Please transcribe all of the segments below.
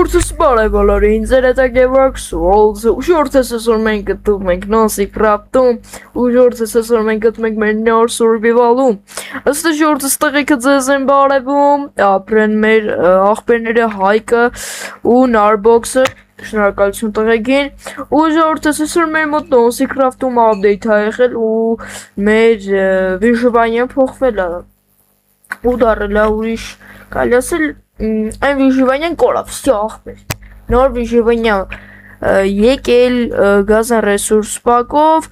Ժողովուրդս բարևոլորին, ձեր հետ է Gevorg Souls, ուշորդես այսօր մենք գտնում ենք Nosecraft-ում, ուշորդես այսօր մենք գտնում ենք մեր նոր survival-ում, ըստ ժողովուրդս տղեկը ձեզ են բարևում, ապրեն մեր աղբերները Հայկը ու Narbox-ը, շնորհակալություն տղեկին, ու ժողովուրդս այսօր մեր մոտ Nosecraft-ում update ա եղել ու մեր վիժվանյան փոխվել է, ու դարել է ուրիշ, կարելի ասել այն վիժվանյան կորավ, ստի աղբեր, նոր վիժվանյան եկել գազան ռեսուրս պակով,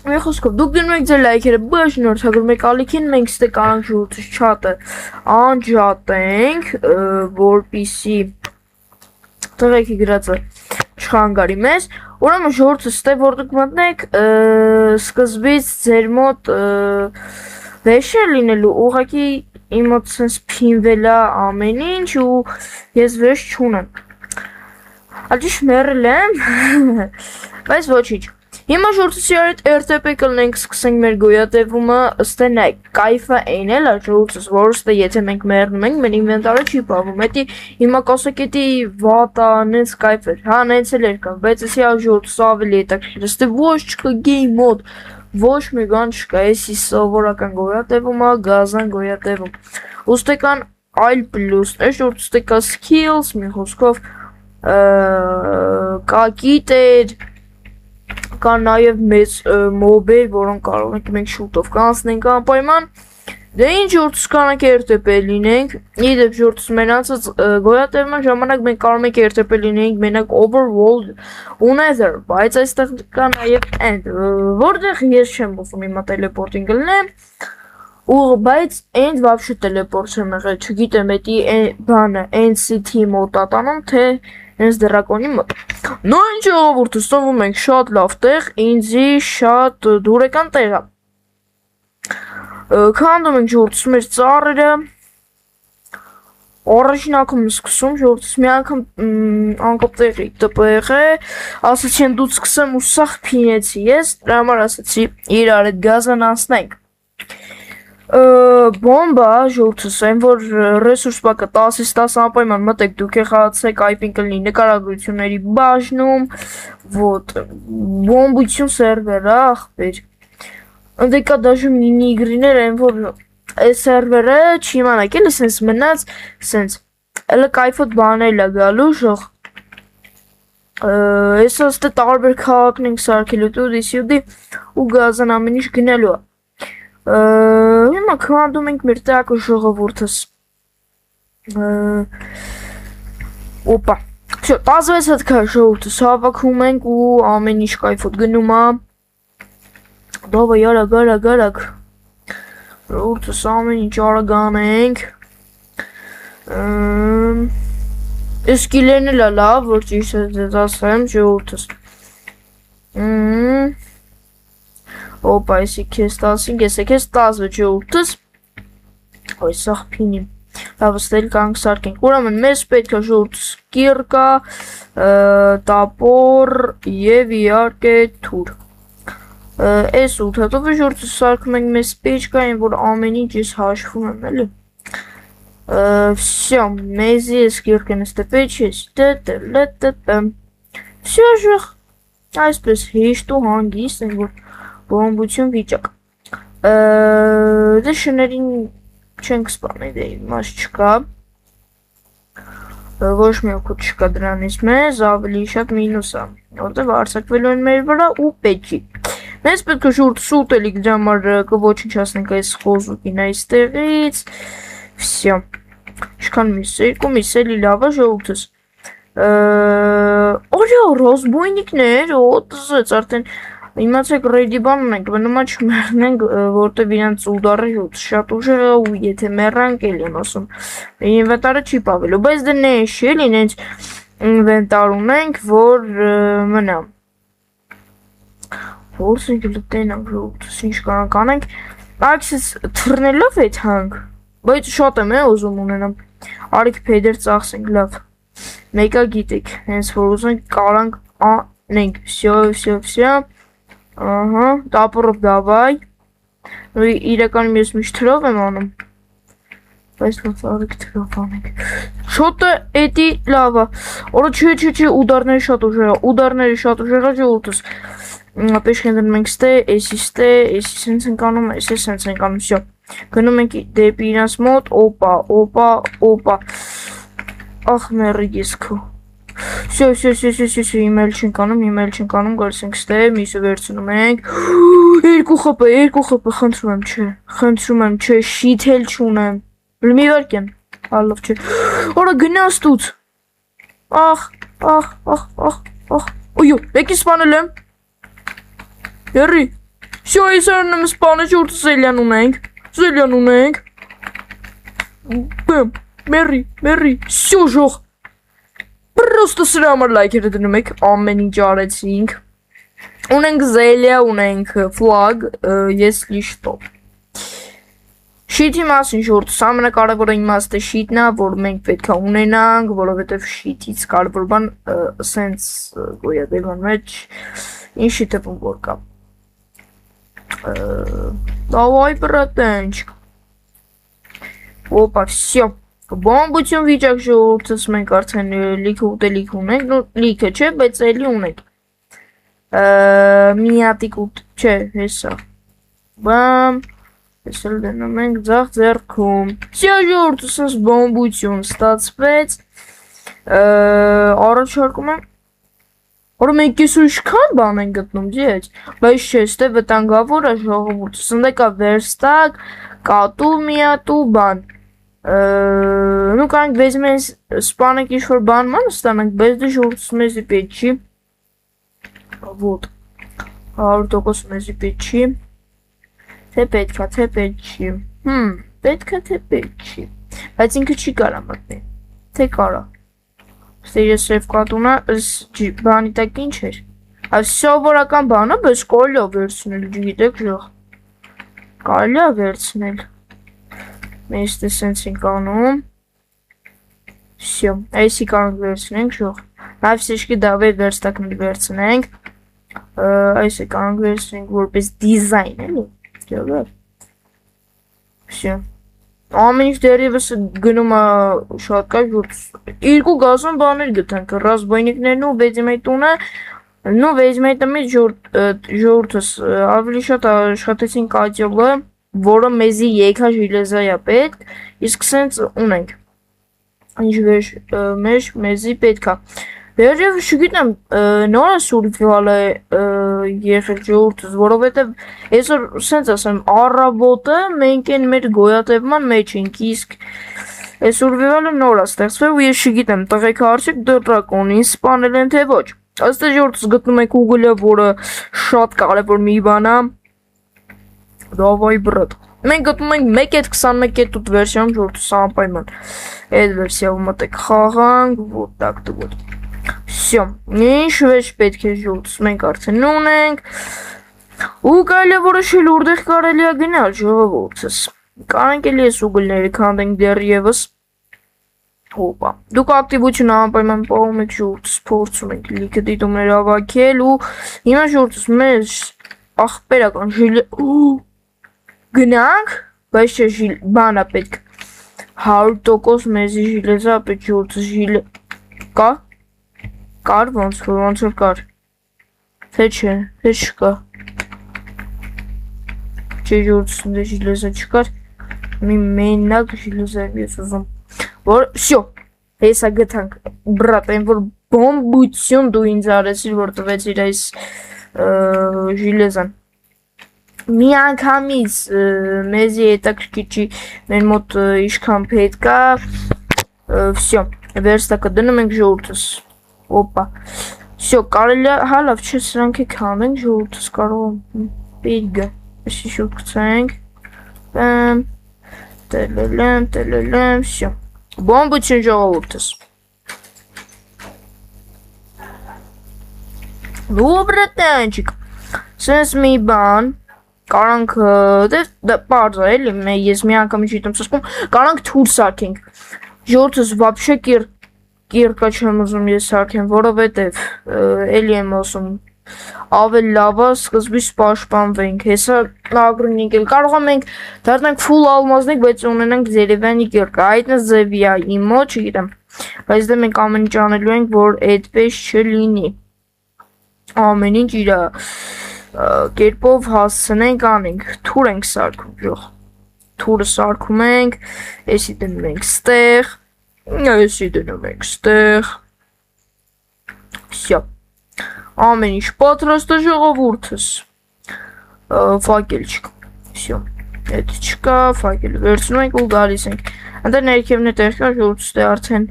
մի խոսքով, դուք դնում եք ձեր լայքերը բաժնորդագրում եք ալիքին, մենք ստե կանանք ժողովրդուց չատը անջատենք, որպիսի տղեկի գրածը չխանգարի մեզ, ուրեմն ժողովրդուց ստե որ դուք մտնեք, սկզբից ձեր մոտ վեշ է լինելու, ուղղակի իմ մոտ սենց փինվել է ամեն ինչ ու ես վեշ չունեմ, ալճիշ մերել եմ, բայց ոչիչ, հիմա ժողովրդուսի արդ RTP կլնենք սկսենք մեր գոյատևումը, ըստե նայք, կայֆը այն էլ է ժողովրդուս, որ ըստե եթե մենք մերնում ենք, մեր ինվենտարը չի պահվում, հետի հիմա կոսակետի վատա, նենց կայֆ էր, հա նենց էլ էր կան, բայց եսի ժողովրդուս ավելի հետաքրքիր, ըստե ոչ չկա գեյմ մոդ, ոչ մի բան չկա, եսի սովորական գոյատևում է, գազան գոյատևում, ուստե կան այլ պլյուսներ, ուստե կա skills, մի խոսքով, կա գիտեր, կա նաև մեծ մոբեր, որոնք կարող ենք մենք շուտով կանցնենք անպայման, դե ինչ ժողովրդուս կանանք RTP լինենք, իդեպ ժողովրդուս մենացած գոյատևման ժամանակ մենք կարող ենք RTP լինենք մենակ overworld ու nether, բայց այստեղ կա նաև end, որտեղ ես չեմ ուզում հիմա տելեպորտինգ լինեմ, ու բայց end вообще տելեպորտ չեմ եղել, չգիտեմ էդի բանը NCT մոտ ա տանում, թե հենց դրակոնի մոտ, նո ինչ ժողովուրդուս տովում ենք շատ լավ տեղ, ինձի շատ դուրեկան տեղ ա, քանդում ենք ժողովրդուս մեր ծառերը, առաջին անգամ սկսում ժողովրդուս մի անգամ անկապ տեղի տպեղ է, ասացի են դու սկսեմ ու սաղ փինեցի ես, դրա համար ասացի իրար այդ գազան անցնենք, բոմբա ժողովրդուս այն որ ռեսուրս պակը 10-ից 10 անպայման մտեք դուք եղացեք այպին կլինի նկարագրությունների բաժնում, ոտ բոմբություն սերվեր աղբեր, Ընդ կա դաժե մինի իգրիներ են, որ այս սերվերը չի իմանակ էլի սենց մնաց, սենց, էլը կայֆոտ բանել է գալու ժող, ես աստե տարբեր քաղաքն ենք սարքելու տուդիս յուդի ու գազան ամեն ինչ գնելու է, հիմա քանդում ենք մեր տակը ժողովուրդս, օպա, 16 հատքա ժողովուրդս հավաքում ենք ու ամեն ինչ կայֆոտ գնում է, Դավայ արագ, ժողովուրդս ամեն ինչ արագ անենք, սկիլերն էլ է լավ, որ ճիշտ է ձեզ ասեմ ժողովուրդս, օպա եսի կեզ 15, ես է կեզ 16 ժողովուրդս, ոյ սաղ պինիմ, լավ ստել կանք սարկենք, ուրամն մեզ պետք է ժողովուրդս կիրկա, տապոր և իարկե թուր, Այս ութատով ժողովուրդուս սարքում ենք մեզ պեջկային, որ ամեն ինչ ես հաշվում եմ էլի, վսյո, մեզի ես կիրկեն էստե պեջ ես, վսյո ժող, այսպես հիշտ ու հանգիստ ենք, որ բոմբություն վիճակ, դե շներին չենք սպանել է, մաս չկա, ոչ մի օգուտ չկա դրանից մեզ, ավելի շատ մինուս է, որտև արցակվելու են մեր վրա ու պեջի, Մեզ պետք է ժողովուրդուս ուտելիք դրա համար կոչնչացնենք այս խոզուկին այստեղից, վսյո, ինչքան միս, 2 միս էլի լավ է ժողովուրդուս, օրյա ռոզբոյնիկներ, ոտզեց արդեն, իմացեք ռեյդի բան ունենք, բնումա չմերնենք, որտև իրանց ուդարը շատ ուժեղ է ու եթե մեռանք էլ եմ ասում, ինվենտարը չի պավելու, բայց դե նեշ էլի նենց ինվենտար ունենք, որ մնա, Որս ենք լտենանք ժողովուրդուս ինչ կանանք անենք, աքսից թռնելով էդ հանք, բայց շատ եմ ուզում ունենամ, արիք պեդեր ծախսենք լավ, մեկա գիտեք, հենց որ ուզենք կարանք անենք, վսյո, ահա, տապորով դավայ, իրականում ես միշտ թրով եմ անում, Բայց լավ թրով անենք։ Շոտը էդի լավ է։ Օրա չի, ուդարների շատ ուժեղ է ժողովուրդս։ Պեշք ենք մենք ստե, էսի սենց ենք անում, էսի սենց ենք անում, всё։ Գնում ենք դեպի իրանց մոտ, օպա։ Ախ մերրիգես քո։ Всё, իմեյլ չենք անում, գալիս ենք ստե, միսը վերցնում ենք։ Երկու խփ, խնդրում եմ, չէ, շիթել չունեմ։ Մի վարքեն, ալով չէ։ Օրա գնաս տուց։ Ախ, օյո, եկի սպանել եմ։ Երրի, всё, ես արնում եմ սպանը ջուրտը զելյան ունենք։ Բեմ, մերի, всё, ժող։ Պրոստը սրա համար լայքերը դնում եք, ամեն ինչ արեցինք։ Ունենք զելյա, ունենք ֆլագ, если что։ Շիթի մասին ժողովուրդ, ամենակարևորը իմաստը շիթն է, որ մենք պետք է ունենանք, որովհետև շիթից կարևոր բան սենց գոյատևան մեջ ինչ շիթում որ կա։ Давай, братанчик. Опа, всё. Բոմբություն վիճակ ժողովուրդս մենք արդեն լիքը ուտելիք ունենք, նո լիքը չէ, բայց էլի ունենք։ Մի հատիկ ուտ, չէ, հեսա։ Բամ, հեսել դնում ենք ձախ ձեռքում։ Всё ժողովուրդս ասես բոմբություն ստացվեց։ Առաջարկում եմ Որ մենք այսօր ինչքան բան են գտնում, ջեջ, բայց չէ, ստե վտանգավոր է ժողովուրդը, սնդեկա վերստակ, կատու միատու բան, նու կանք վեզմ են սպանենք ինչ-որ բան ման ստանանք, բայց դե ժողովուրդս մեզի պետք չի, ոտ, 100% մեզի պետք չի, թե պետքա, թե պետք չի, պետքա, թե պետք չի, բայց ինքը չի կարա մտնի, թե կարա, Ստեյես և կատունը բանի տակ ինչ էր, այս սովորական բանը, բայց կարելի է վերցնել, գիտեք ժող, կարելի է վերցնել, մենք սենց ենք անում, всё, այսի կարող վերցնենք ժող, նաև սեշկի դավետ վերստակներ վերցնենք, այսի կարող վերցնենք որպես դիզայն, էլի, ճավար, всё, Ամեն ինչ դերևս գնում է շատ կա երկու գազոն բաներ գտանք ռազմայնիկներն ու վեզմեյտունը նո վեզմեյտը մի ժողովուրդս ավելի շատ աշխատեցին կատյոլը որը մեզի եկա ժիլեզայա պետք իսկ սենց ունենք ինչ մեզի պետքա Վերև չգիտեմ նոր է սուրվիվալ է եղել ժողովուրդս, որովհետև այսօր սենց ասեմ առավոտը մենք են մեր գոյատևման մեջ ենք, իսկ այս սուրվիվալը նոր է ստեղծվել ու ես չգիտեմ տղեկ հարցեք դրակոնին սպանել են թե ոչ։ Ըստ է ժողովուրդս գտնում եք Google-ը, որը շատ կարևոր մի բան է։ Դավայ բրատ։ Մենք գտնում ենք 1.21.8 վերսիոն ժողովուրդս անպայման։ Այդ վերսիայով մտեք խաղանք, вот так-то вот։ Всё, ինչ վեճ պետք է ժողովուրդս մենք արդեն ունենք ու կարելի է որոշել որտեղ կարելի է գնալ ժողովուրդս Կարանք էլի ես ուգլները քանդենք դեռևս Հոպա Դուք ակտիվություն անպայման պահում եք ժողովուրդս փորձում եք լիքը դիտումներ հավաքել ու հիմա ժողովուրդս մեր ախպերական ժիլը Գնանք բայց չէ բանա պետք 100% մեզի ժիլեզա պետք ժողովուրդս ժիլը կա Կար, ոնց որ կար, թե չէ, թե չկա, չէ ժողովուրդս դե ժիլեզա չկար, մի մենակ ժիլեզա ես ուզում, որ, всё, հեսա գտանք, բրատ, այն որ բոմբություն դու ինձ արեցիր, որ տվեցիր այս ժիլեզան, մի անգամից մեզի հետաքրքիր չի, մեր մոտ իշքան պետք է, всё, վերստակը դնում ենք ժողովուրդս Опа. Всё, կարելի է, հա լավ, չէ, սրանք եք հանենք, ժողովուրդս կարող պիգը, այսի շուտ գցենք, բեմ, տելելեմ, всё, բոմբություն ժողովուրդս, նու բրատանչիկ, սենց մի բան, կարանք, դե պարզ է, էլի, ես մի անգամ իջիտում սասկում, կարանք թուր սարքենք, ժողովուրդս վապշե կիրկա չեմ ուզում ես սարքեմ, որովհետև էլի եմ ասում Ավելի լավ է սկզբից պաշտպանվենք։ Հեսա նագրունիկ էլ կարող ենք դառնանք full ալմազնիկ, բայց ունենանք Երևանի կերկը։ Այդ ձևի է իմ մոտ, չգիտեմ։ Բայց դե մենք ամեն ինչ անելու ենք, որ այդպես չլինի։ Ամեն ինչ իր կերպով հասցնենք անենք։ Թուր ենք սարքում, ժող։ Թուրը սարքում ենք, էսի դնում ենք ստեղ, էսի դնում ենք ստեղ։ Всё։ Ամեն ինչ պատրաստ է ժողովուրդս։ Ֆակել չկա։ Всё։ Այդ չկա, ֆակելը վերցնում ենք ու գալիս ենք։ Այնտեղ ներքևն է տեղ կա, ժողովուրդը արդեն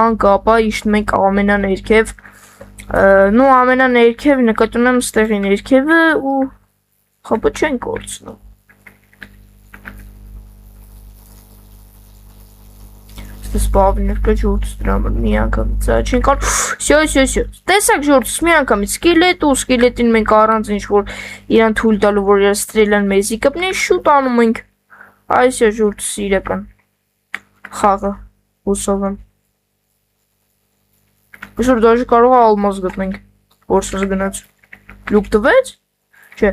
անկապ է, իշտում ենք ամենաներքև։ Ну ամենաներքև նկատում եմ ստեղի ներքևը ու խոպը չենք կորցնում։ Սպավներ կա ժողովուրդս դրա համար մի անգամից չեն կարող։ Всё։ Տեսակ ժողովուրդս մի անգամից սկելետ ու սկելետին մենք առանց ինչ որ իրան թույլ տալու որ իր ստրելան մեզի կպնի շուտ անում ենք։ Այս է ժողովուրդս իրական խաղը հուսով եմ։ Այսօր դաժե կարող է ալմազ գտնենք, որսս գնաց։ Լուկ տվեց։ Չէ։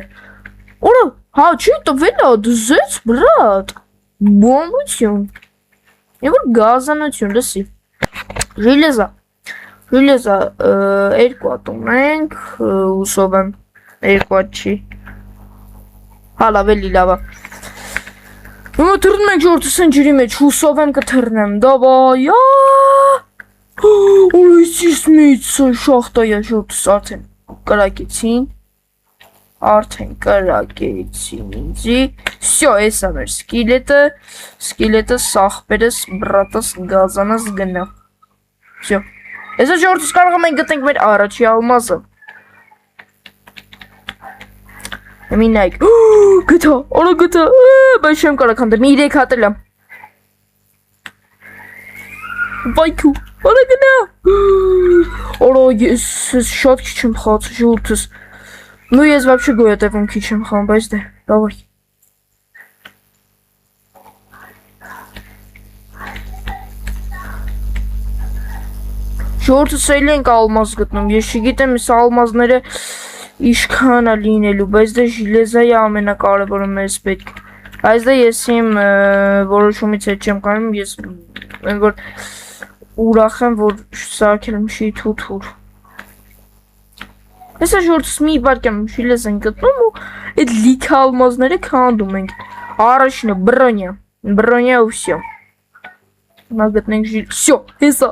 Օրա, հա, չի տվել է, դզեց, բրատ։ Բոմբություն։ Եվ որ գազանություն, լսի։ Ժիլեզա, երկու հատ ունենք, հուսով եմ, երկու հատ չի։ Հա, լավ էլի լավ է։ Հիմա թռնում ենք ժողովուրդս են ջրի մեջ, հուսով եմ կթռնեմ, դավայ, Ույսիս միծ շախտա է ժողովուրդս արդեն կրակեցին ինձի, всё, էսա մեր սկիլետը սախպերս, բրատս, գազանս գնա, всё, էսա ժողովուրդս կարող ենք գտնենք մեր առաջի ալմազը, մի նայք, գտա, արա գտա, բայց չեմ կարող հանդեմ, 3 հատ էլ եմ, բայքու, արա գնա, արա ես շատ քիչ եմ խաղացել ժողովուրդս, Ну, ես вообще գոյատևում քիչ եմ խաղում, բայց դե, դավայ։ Ժողովուրդս էլի ենք ալմազ գտնում, ես չգիտեմ այս ալմազները ինչքան է լինելու, բայց դե ժիլեզայի ամենակարևորը մեզ պետք է։ Բայց դե ես իմ որոշումից հետ չեմ կանում, ես որ ուրախ եմ, որ սարքել եմ շիթ-թուր։ Հեսա ժողովուրդս մի բարկյամ շիլեզ են գտնում ու այդ լիքը ալմազները քանդում ենք։ Առաջինը բրոնյա ու всё։ Հիմա գտնենք всё, հեսա։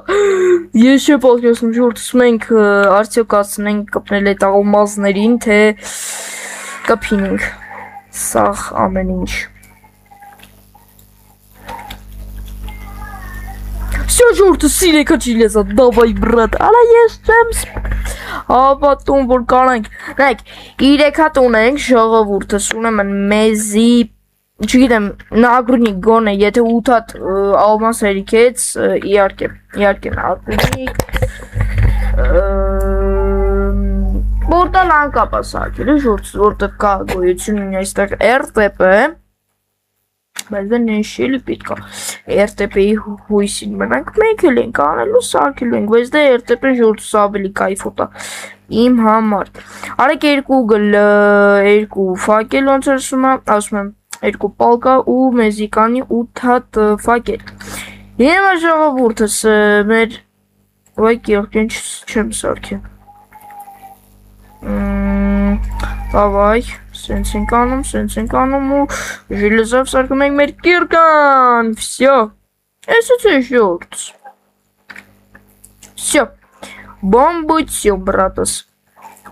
Ես չեմ պատկերացնում ժողովուրդս մենք արդյոք կացնենք կպնել այդ ալմազներին, թե կփինենք։ Սաղ ամեն ինչ։ Всё, ժողովուրդս սիրեկա չիլեզա, դավայ բրատ, ալա ես չեմ հավատում, որ կարանք, նայք, 3 հատ ունենք ժողովուրդս, ուրեմն մեզի, չգիտեմ, նագրունիկ գոնե, եթե 8 հատ ալմազ հերիքեց, իհարկե նագրունիկ, որտալ անկապ է սարքել, ժողովուրդս, որտեղ կա գոյություն ունի այստեղ RTP, բայց դա նշելի պետք է RTP-ի հույսին մնանք, մենք էլ ենք անելու, սարքելու ենք, բայց դա RTP-ն ժողովուրդս ավելի կայֆոտ է իմ համար։ Արեք 2 ֆակել ոնց ասում եմ, 2 պալկա ու մեզի կանի 8 հատ ֆակել։ Հիմա ժողովուրդս մեր վայ կերկեն չեմ սարքել։ Davay, sensin kanım u Железов сарком մեր կիրկան, всё, это жёрт. Всё, бомбуйте, братос.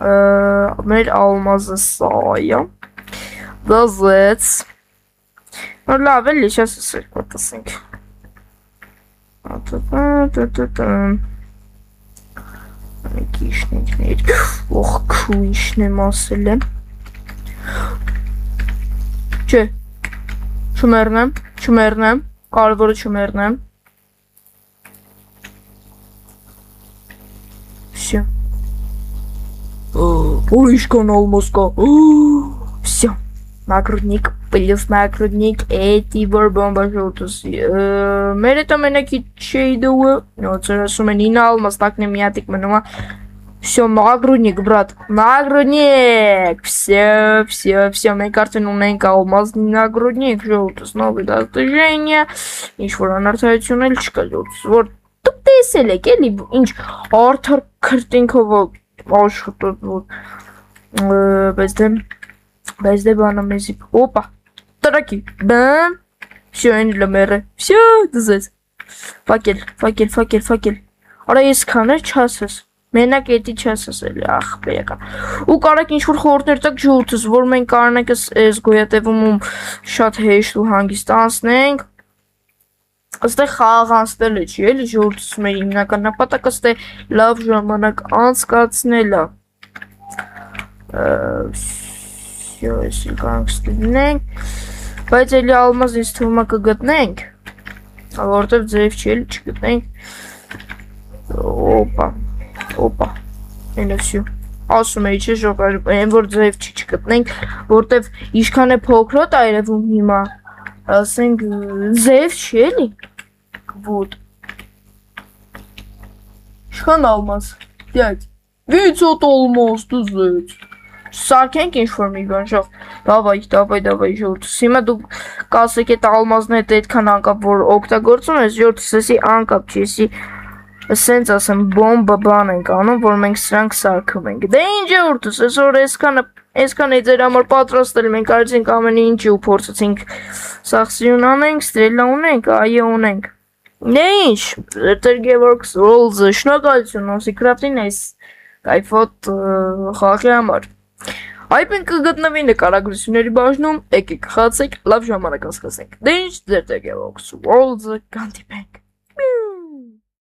Մեր ալմազը սայա, դազեց, լավ էլի, сейчас սերկո տսենք, Կիշնիկներ, ող քու ինչն եմ ասել եմ, չէ, չմերնեմ, կարևորը չմերնեմ, всё, ինչքան ալմազ կա, всё, նագրունիկ, плюс նագրունիկ, էտի որ բոմբա ժողովուրդս, մեր հետ ամենակի չէի դուը, ոնց որ ասում են 9 ալմազ տակն է մի հատիկ մնում է, Всё, нагрудник, брат. Нагрудник. Всё. Մենք արդեն ունենք алмազный нагрудник, ժողովուրդ, новые достижения. Ինչ-որ անարդարություն էլ չկա, ժողովուրդ, որ դուք տեսել եք, էլի, ինչ արդար քրտինքով աշխատած, որ բայց դե բանը մեզի, опа, տրակի, բամ, всё, այն լմերը, всё, դզեց, ֆակել, արա ես կաներ չասես, մենակ էտի չասես էլի, ախ, բերական, ու կարեք ինչ-որ խորհուրդներ տակ ժողովուրդս, որ մենք կարանենք այս գոյատևում շատ հեշտ ու հանգիստ անցնենք, Աստեղ խաղ անցնելը չի, էլի ժողովուրդս մեր հիմնական նպատակը ստե լավ ժամանակ անցկացնելը։ Всё, если կանք ստդնենք, բայց էլի ալմազ ինձ թվում է կգտնենք, որտեվ ձև չի էլի չգտնենք։ Օպա, այնա всё։ Ասում էի չէ ժողովուրդ, այն որ ձև չի չգտնենք, որտեվ ինչքան է փոքրոտ այրևում հիմա, ասենք ձև չի էլի։ Вот. Ինչքան ալմազ, դյադ, 500 ալմազ, դզեց, սարքենք ինչ-որ մի բան, ժող, դավայ, ժողովուրդ, հիմա դուք կասեք էտ ալմազն հետ այդքան անկապ, որ օգտագործում ես, ժողովուրդ, սեսի անկապ չի, եսի, սենց ասեմ, բոմբա բան ենք անում, որ մենք սրանք սարքում ենք, դե ինչ ժողովուրդ, այսօր այսքան է ձեր համար պատրաստել, մենք արեցինք ամեն ինչի ու փորձեցինք սախսիուն անենք, ստրելա ունենք, այո ունենք, Դե ինչ, Gearbox Rolls-ը շնորհակալություն Secraft-ին այս կայֆոտ խաղի համար։ Այդպես կգտնվի նկարագրությունների բաժնում, եկեք խացեք, լավ ժամանակ անցկացնենք։ Դե ինչ, Gearbox Rolls-ը կհանդիպենք։